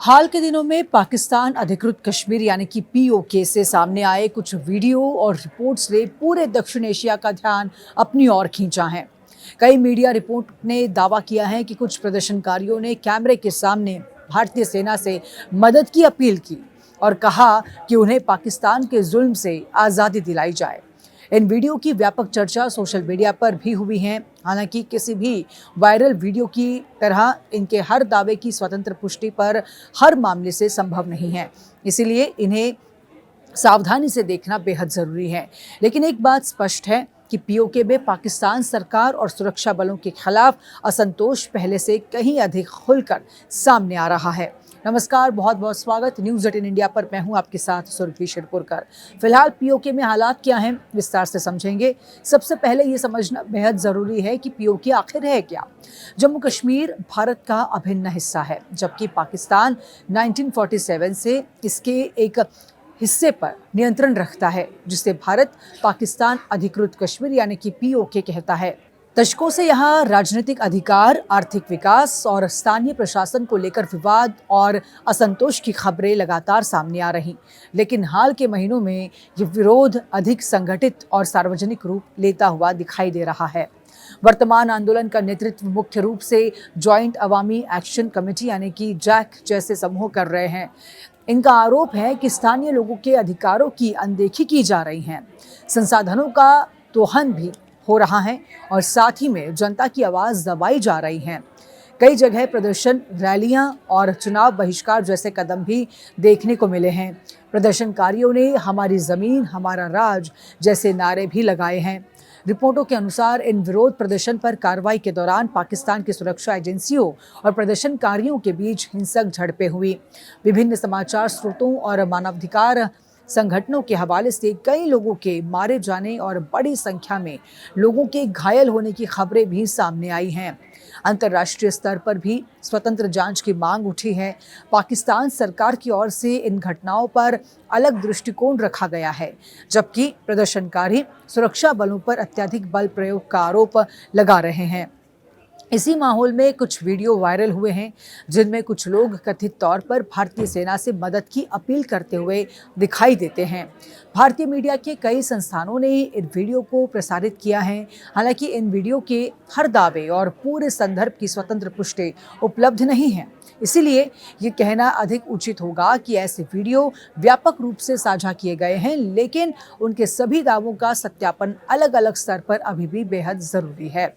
हाल के दिनों में पाकिस्तान अधिकृत कश्मीर यानी कि पीओके से सामने आए कुछ वीडियो और रिपोर्ट्स ने पूरे दक्षिण एशिया का ध्यान अपनी ओर खींचा है। कई मीडिया रिपोर्ट ने दावा किया है कि कुछ प्रदर्शनकारियों ने कैमरे के सामने भारतीय सेना से मदद की अपील की और कहा कि उन्हें पाकिस्तान के जुल्म से आज़ादी दिलाई जाए। इन वीडियो की व्यापक चर्चा सोशल मीडिया पर भी हुई है। हालांकि किसी भी वायरल वीडियो की तरह इनके हर दावे की स्वतंत्र पुष्टि पर हर मामले से संभव नहीं है, इसीलिए इन्हें सावधानी से देखना बेहद ज़रूरी है। लेकिन एक बात स्पष्ट है कि पीओके में पाकिस्तान सरकार और सुरक्षा बलों के खिलाफ असंतोष पहले से कहीं अधिक खुलकर सामने आ रहा है। नमस्कार, बहुत बहुत स्वागत न्यूज़ 18 इंडिया पर। मैं हूं आपके साथ सुरभि शिरपुरकर। फिलहाल पीओके में हालात क्या हैं, विस्तार से समझेंगे। सबसे पहले ये समझना बेहद ज़रूरी है कि पीओके आखिर है क्या। जम्मू कश्मीर भारत का अभिन्न हिस्सा है, जबकि पाकिस्तान 1947 से इसके एक हिस्से पर नियंत्रण रखता है, जिसे भारत पाकिस्तान अधिकृत कश्मीर यानी कि पीओके कहता है। दशकों से यहाँ राजनीतिक अधिकार, आर्थिक विकास और स्थानीय प्रशासन को लेकर विवाद और असंतोष की खबरें लगातार सामने आ रही, लेकिन हाल के महीनों में ये विरोध अधिक संगठित और सार्वजनिक रूप लेता हुआ दिखाई दे रहा है। वर्तमान आंदोलन का नेतृत्व मुख्य रूप से जॉइंट अवामी एक्शन कमेटी यानी कि जैक जैसे समूह कर रहे हैं। इनका आरोप है कि स्थानीय लोगों के अधिकारों की अनदेखी की जा रही है, संसाधनों का दोहन भी हो रहा है और साथ ही में जनता की आवाज़ दबाई जा रही है। कई जगह प्रदर्शन, रैलियां और चुनाव बहिष्कार जैसे कदम भी देखने को मिले हैं। प्रदर्शनकारियों ने हमारी ज़मीन हमारा राज जैसे नारे भी लगाए हैं। रिपोर्टों के अनुसार इन विरोध प्रदर्शन पर कार्रवाई के दौरान पाकिस्तान की सुरक्षा एजेंसियों और प्रदर्शनकारियों के बीच हिंसक झड़पें हुई। विभिन्न समाचार स्रोतों और मानवाधिकार संगठनों के हवाले से कई लोगों के मारे जाने और बड़ी संख्या में लोगों के घायल होने की खबरें भी सामने आई हैं। अंतर्राष्ट्रीय स्तर पर भी स्वतंत्र जांच की मांग उठी है। पाकिस्तान सरकार की ओर से इन घटनाओं पर अलग दृष्टिकोण रखा गया है, जबकि प्रदर्शनकारी सुरक्षा बलों पर अत्यधिक बल प्रयोग का आरोप लगा रहे हैं। इसी माहौल में कुछ वीडियो वायरल हुए हैं, जिनमें कुछ लोग कथित तौर पर भारतीय सेना से मदद की अपील करते हुए दिखाई देते हैं। भारतीय मीडिया के कई संस्थानों ने इन वीडियो को प्रसारित किया है। हालांकि इन वीडियो के हर दावे और पूरे संदर्भ की स्वतंत्र पुष्टि उपलब्ध नहीं है, इसीलिए ये कहना अधिक उचित होगा कि ऐसे वीडियो व्यापक रूप से साझा किए गए हैं, लेकिन उनके सभी दावों का सत्यापन अलग अलग स्तर पर अभी भी बेहद ज़रूरी है।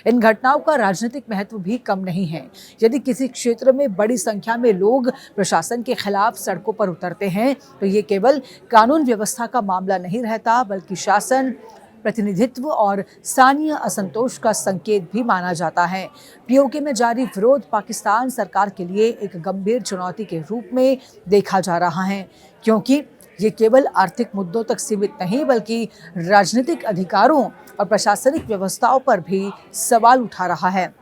इन घटनाओं का राजनीतिक महत्व भी कम नहीं है। यदि किसी क्षेत्र में बड़ी संख्या में लोग प्रशासन के खिलाफ सड़कों पर उतरते हैं, तो ये केवल कानून व्यवस्था का मामला नहीं रहता, बल्कि शासन, प्रतिनिधित्व और स्थानीय असंतोष का संकेत भी माना जाता है। पीओके में जारी विरोध पाकिस्तान सरकार के लिए एक गंभीर चुनौती के रूप में देखा जा रहा है, क्योंकि ये केवल आर्थिक मुद्दों तक सीमित नहीं, बल्कि राजनीतिक अधिकारों और प्रशासनिक व्यवस्थाओं पर भी सवाल उठा रहा है।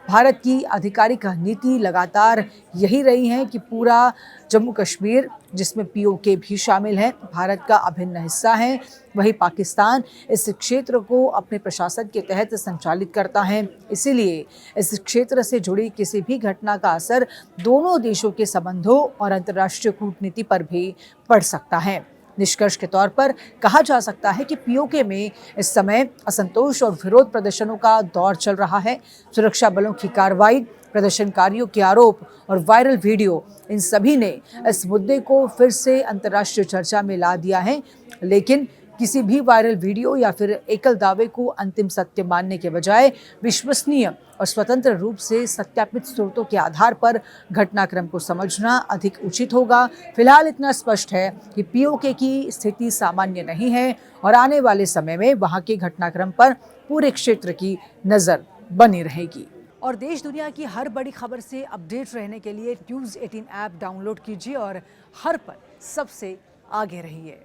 भारत की आधिकारिक नीति लगातार यही रही है कि पूरा जम्मू कश्मीर, जिसमें पीओके भी शामिल है, भारत का अभिन्न हिस्सा है। वहीं पाकिस्तान इस क्षेत्र को अपने प्रशासन के तहत संचालित करता है। इसीलिए इस क्षेत्र से जुड़ी किसी भी घटना का असर दोनों देशों के संबंधों और अंतर्राष्ट्रीय कूटनीति पर भी पड़ सकता है। निष्कर्ष के तौर पर कहा जा सकता है कि पीओके में इस समय असंतोष और विरोध प्रदर्शनों का दौर चल रहा है। सुरक्षा बलों की कार्रवाई, प्रदर्शनकारियों के आरोप और वायरल वीडियो, इन सभी ने इस मुद्दे को फिर से अंतर्राष्ट्रीय चर्चा में ला दिया है। लेकिन किसी भी वायरल वीडियो या फिर एकल दावे को अंतिम सत्य मानने के बजाय विश्वसनीय और स्वतंत्र रूप से सत्यापित स्रोतों के आधार पर घटनाक्रम को समझना अधिक उचित होगा। फिलहाल इतना स्पष्ट है कि पीओके की स्थिति सामान्य नहीं है और आने वाले समय में वहां के घटनाक्रम पर पूरे क्षेत्र की नज़र बनी रहेगी। और देश दुनिया की हर बड़ी खबर से अपडेट रहने के लिए न्यूज़ 18 ऐप डाउनलोड कीजिए और हर पल सबसे आगे रहिए।